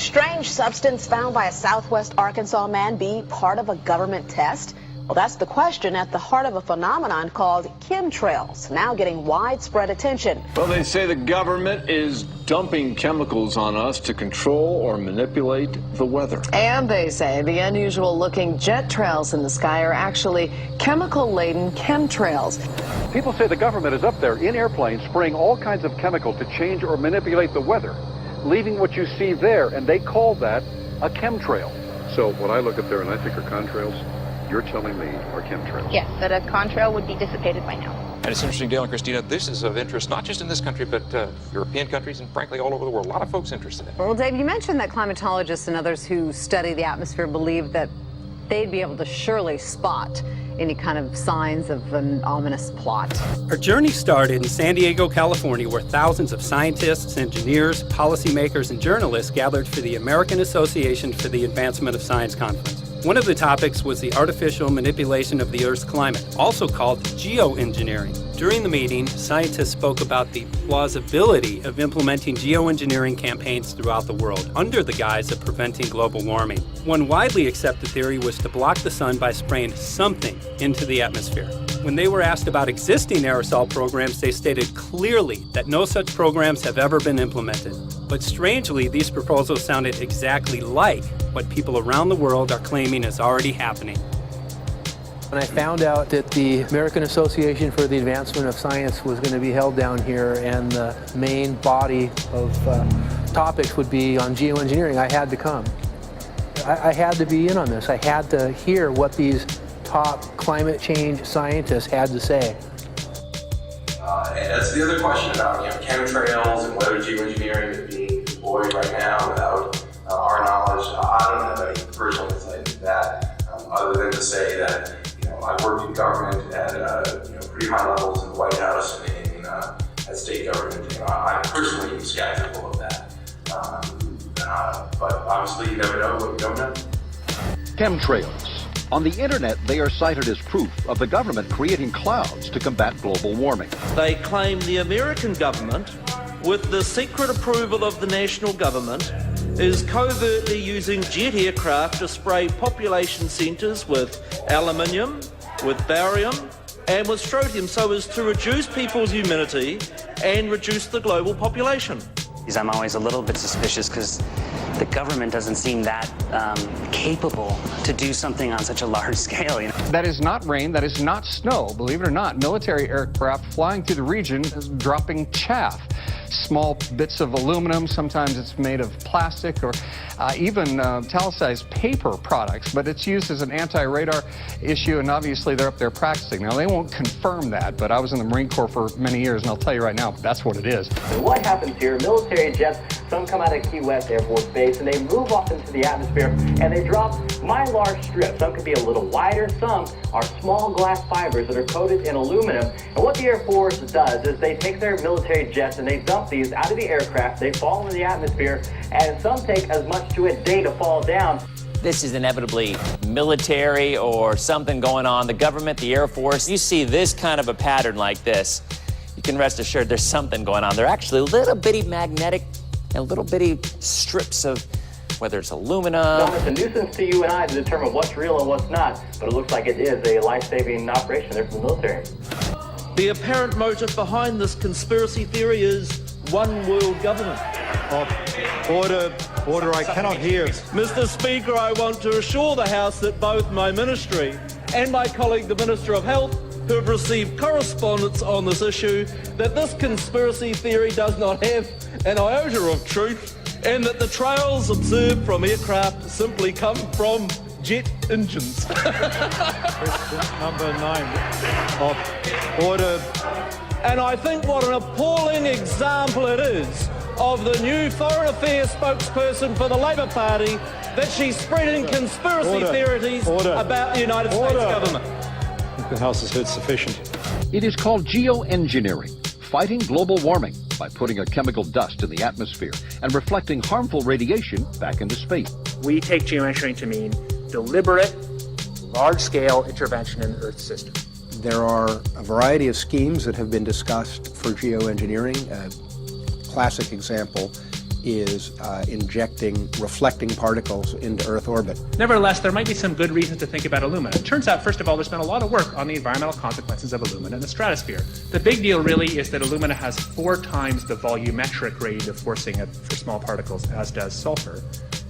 strange substance found by a southwest Arkansas man be part of a government test? Well, that's the question at the heart of a phenomenon called chemtrails, now getting widespread attention. Well, they say the government is dumping chemicals on us to control or manipulate the weather. And they say the unusual-looking jet trails in the sky are actually chemical-laden chemtrails. People say the government is up there in airplanes spraying all kinds of chemical to change or manipulate the weather, leaving what you see there, and they call that a chemtrail. So what I look up there and I think are contrails, you're telling me are chemtrails? Yes, that a contrail would be dissipated by now. And it's interesting, Dale and Christina, this is of interest not just in this country, but European countries and frankly all over the world. A lot of folks interested in it. Well, Dave, you mentioned that climatologists and others who study the atmosphere believe that they'd be able to surely spot any kind of signs of an ominous plot. Our journey started in San Diego, California, where thousands of scientists, engineers, policymakers, and journalists gathered for the American Association for the Advancement of Science Conference. One of the topics was the artificial manipulation of the Earth's climate, also called geoengineering. During the meeting, scientists spoke about the plausibility of implementing geoengineering campaigns throughout the world under the guise of preventing global warming. One widely accepted theory was to block the sun by spraying something into the atmosphere. When they were asked about existing aerosol programs, they stated clearly that no such programs have ever been implemented. But strangely, these proposals sounded exactly like what people around the world are claiming is already happening. When I found out that the American Association for the Advancement of Science was going to be held down here and the main body of topics would be on geoengineering, I had to come. I had to be in on this. I had to hear what these top climate change scientists had to say. And that's the other question about chemtrails and whether geoengineering is being deployed right now without our knowledge. I don't have any personal insight into that, other than to say that I've worked in government at pretty high levels in the White House and at state government. I'm personally skeptical of that. But obviously you never know what you don't know. Chemtrails. On the internet, they are cited as proof of the government creating clouds to combat global warming. They claim the American government, with the secret approval of the national government, is covertly using jet aircraft to spray population centres with aluminium, with barium and with strontium so as to reduce people's humidity and reduce the global population. I'm always a little bit suspicious because the government doesn't seem that capable to do something on such a large scale. That is not rain, that is not snow. Believe it or not, military aircraft flying through the region is dropping chaff. Small bits of aluminum, sometimes it's made of plastic or even italicized paper products, but it's used as an anti-radar issue, and obviously they're up there practicing. Now, they won't confirm that, but I was in the Marine Corps for many years, and I'll tell you right now, that's what it is. And what happens here, military jets, some come out of Key West Air Force Base, and they move off into the atmosphere, and they drop mylar strips. Some could be a little wider, some are small glass fibers that are coated in aluminum. And what the Air Force does is they take their military jets and they dump these out of the aircraft, they fall into the atmosphere, and some take as much to a day to fall down. This is inevitably military or something going on. The government, the Air Force, you see this kind of a pattern like this, you can rest assured there's something going on. They're actually little bitty magnetic and little bitty strips of, whether it's aluminum. It's a nuisance to you and I to determine what's real and what's not, but it looks like it is a life-saving operation there for the military. The apparent motive behind this conspiracy theory is one world government. Order, I cannot hear. Mr. Speaker, I want to assure the House that both my ministry and my colleague, the Minister of Health, who have received correspondence on this issue, that this conspiracy theory does not have an iota of truth, and that the trails observed from aircraft simply come from jet engines. Question number 9. Order. And I think what an appalling example it is of the new Foreign Affairs spokesperson for the Labour Party that she's spreading conspiracy theories about the United States government. I think the House has heard sufficient. It is called geoengineering, fighting global warming by putting a chemical dust in the atmosphere and reflecting harmful radiation back into space. We take geoengineering to mean deliberate, large-scale intervention in the Earth system. There are a variety of schemes that have been discussed for geoengineering. A classic example is injecting reflecting particles into Earth orbit. Nevertheless, there might be some good reasons to think about alumina. It turns out, first of all, there's been a lot of work on the environmental consequences of alumina in the stratosphere. The big deal really is that alumina has 4 times the volumetric rate of forcing for small particles as does sulfur.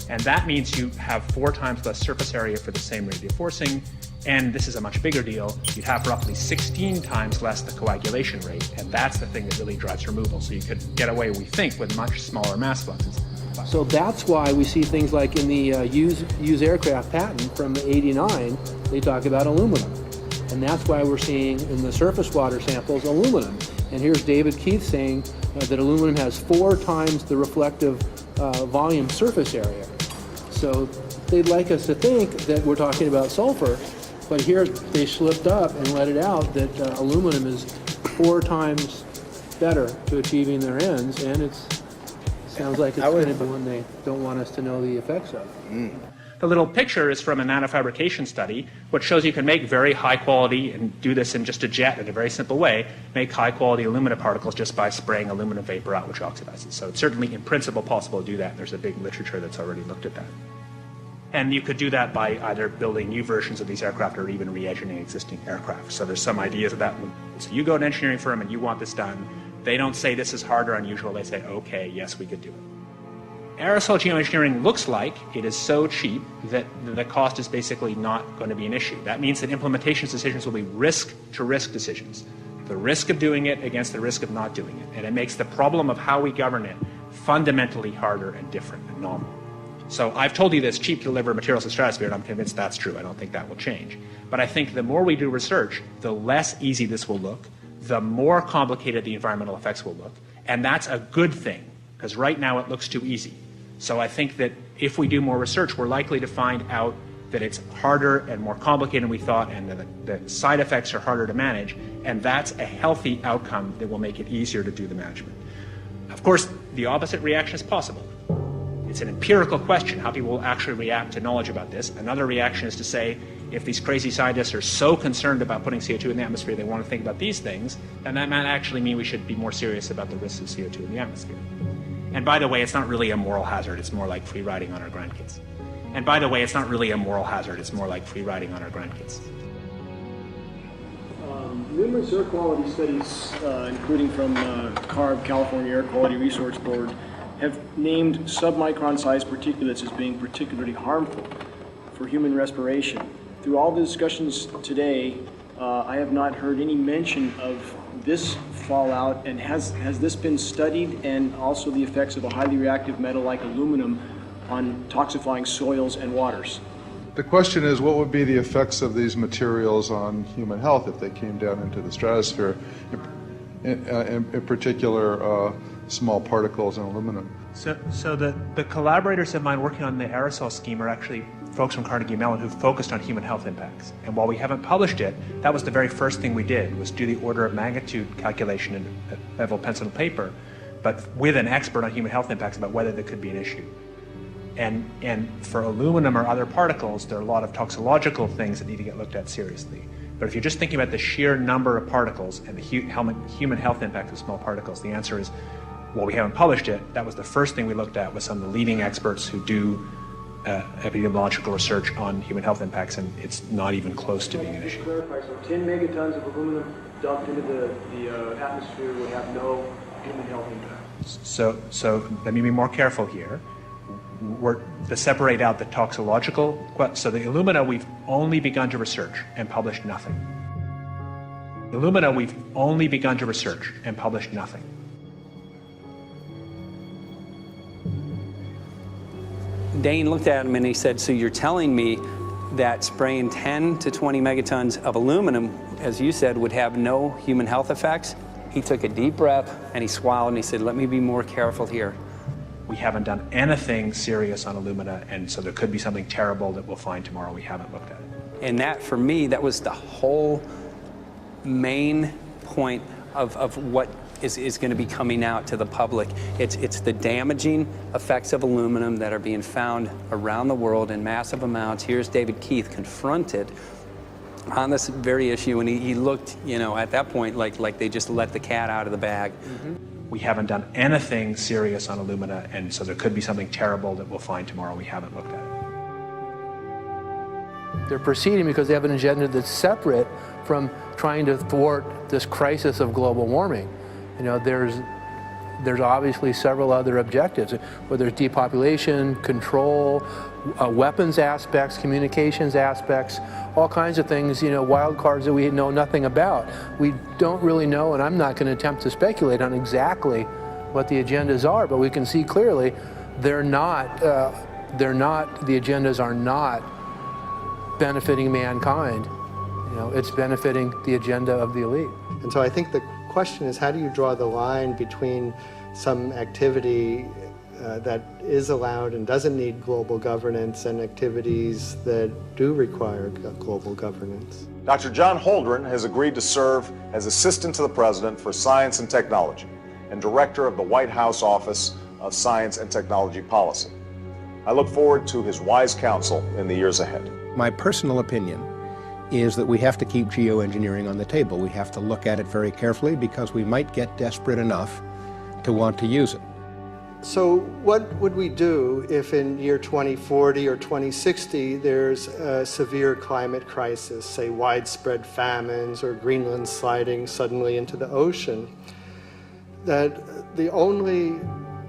And that means you have 4 times less surface area for the same rate of forcing. And this is a much bigger deal. You'd have roughly 16 times less the coagulation rate, and that's the thing that really drives removal. So you could get away, we think, with much smaller mass fluxes. So that's why we see things like in the use aircraft patent from '89, they talk about aluminum. And that's why we're seeing in the surface water samples aluminum. And here's David Keith saying that aluminum has 4 times the reflective volume surface area. So they'd like us to think that we're talking about sulfur, but here they slipped up and let it out that aluminum is 4 times better to achieving their ends, and it sounds like it's going to be one they don't want us to know the effects of. The little picture is from a nanofabrication study, which shows you can make very high quality, and do this in just a jet in a very simple way, make high quality alumina particles just by spraying aluminum vapor out, which oxidizes. So it's certainly in principle possible to do that, and there's a big literature that's already looked at that. And you could do that by either building new versions of these aircraft or even re-engineering existing aircraft. So there's some ideas of that. So you go to an engineering firm and you want this done. They don't say this is hard or unusual. They say, okay, yes, we could do it. Aerosol geoengineering looks like it is so cheap that the cost is basically not going to be an issue. That means that implementation decisions will be risk-to-risk decisions. The risk of doing it against the risk of not doing it. And it makes the problem of how we govern it fundamentally harder and different and novel. So I've told you that it's cheap to deliver materials to the stratosphere, and I'm convinced that's true. I don't think that will change. But I think the more we do research, the less easy this will look, the more complicated the environmental effects will look. And that's a good thing, because right now it looks too easy. So I think that if we do more research, we're likely to find out that it's harder and more complicated than we thought, and that the side effects are harder to manage. And that's a healthy outcome that will make it easier to do the management. Of course, the opposite reaction is possible. It's an empirical question, how people will actually react to knowledge about this. Another reaction is to say, if these crazy scientists are so concerned about putting CO2 in the atmosphere, they want to think about these things, then that might actually mean we should be more serious about the risks of CO2 in the atmosphere. And by the way, it's not really a moral hazard, it's more like free riding on our grandkids. And by the way, it's not really a moral hazard, it's more like free riding on our grandkids. Numerous air quality studies, including from CARB, California Air Quality Resource Board, have named submicron-sized particulates as being particularly harmful for human respiration. Through all the discussions today, I have not heard any mention of this fallout, and has this been studied, and also the effects of a highly reactive metal like aluminum on toxifying soils and waters? The question is, what would be the effects of these materials on human health if they came down into the stratosphere, in particular small particles and aluminum? So the collaborators of mine working on the aerosol scheme are actually folks from Carnegie Mellon who focused on human health impacts. And while we haven't published it, that was the very first thing we did, was do the order of magnitude calculation in bevel pencil and paper, but with an expert on human health impacts about whether there could be an issue. And for aluminum or other particles, there are a lot of toxicological things that need to get looked at seriously. But if you're just thinking about the sheer number of particles and the human health impact of small particles, the answer is, well, we haven't published it. That was the first thing we looked at with some of the leading experts who do epidemiological research on human health impacts, and it's not even close to being an issue. Clarify, so 10 megatons of aluminum dumped into the atmosphere would have no human health impact. So let me be more careful here. We're to separate out the toxicological. So the alumina, we've only begun to research and published nothing. Alumina, we've only begun to research and published nothing. Dane looked at him and he said, so you're telling me that spraying 10 to 20 megatons of aluminum, as you said, would have no human health effects? He took a deep breath and he swallowed and he said, let me be more careful here. We haven't done anything serious on alumina, and so there could be something terrible that we'll find tomorrow. We haven't looked at it. And that, for me, that was the whole main point of what is going to be coming out to the public. It's the damaging effects of aluminum that are being found around the world in massive amounts. Here's David Keith confronted on this very issue, and he looked, at that point like they just let the cat out of the bag. Mm-hmm. we haven't done anything serious on alumina, and so there could be something terrible that we'll find tomorrow we haven't looked at it. They're proceeding because they have an agenda that's separate from trying to thwart this crisis of global warming. You know, there's obviously several other objectives, whether it's depopulation, control, weapons aspects, communications aspects, all kinds of things, you know, wild cards that we know nothing about. We don't really know, and I'm not going to attempt to speculate on exactly what the agendas are, but we can see clearly the agendas are not benefiting mankind. You know, it's benefiting the agenda of the elite. And so I think the question is, how do you draw the line between some activity that is allowed and doesn't need global governance and activities that do require global governance? Dr. John Holdren has agreed to serve as Assistant to the President for Science and Technology and Director of the White House Office of Science and Technology Policy. I look forward to his wise counsel in the years ahead. My personal opinion is that we have to keep geoengineering on the table. We have to look at it very carefully because we might get desperate enough to want to use it. So what would we do if in year 2040 or 2060 there's a severe climate crisis, say widespread famines or Greenland sliding suddenly into the ocean? That the only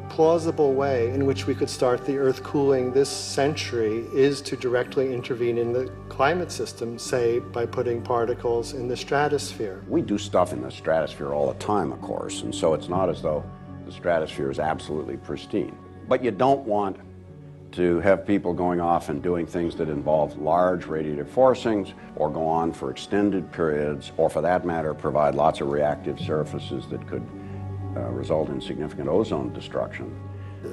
plausible way in which we could start the Earth cooling this century is to directly intervene in the climate system, say by putting particles in the stratosphere. We do stuff in the stratosphere all the time, of course, and so it's not as though the stratosphere is absolutely pristine. But you don't want to have people going off and doing things that involve large radiative forcings or go on for extended periods, or for that matter, provide lots of reactive surfaces that could result in significant ozone destruction.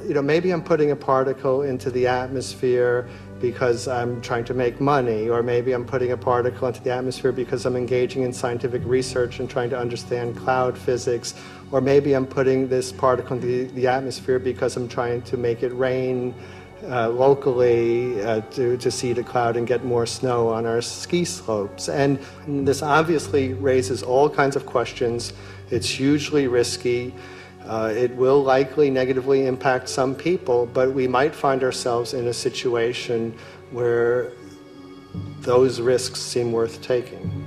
You know, maybe I'm putting a particle into the atmosphere because I'm trying to make money, or maybe I'm putting a particle into the atmosphere because I'm engaging in scientific research and trying to understand cloud physics, or maybe I'm putting this particle into the atmosphere because I'm trying to make it rain locally to seed a cloud and get more snow on our ski slopes. And this obviously raises all kinds of questions. It's hugely risky. It will likely negatively impact some people, but we might find ourselves in a situation where those risks seem worth taking.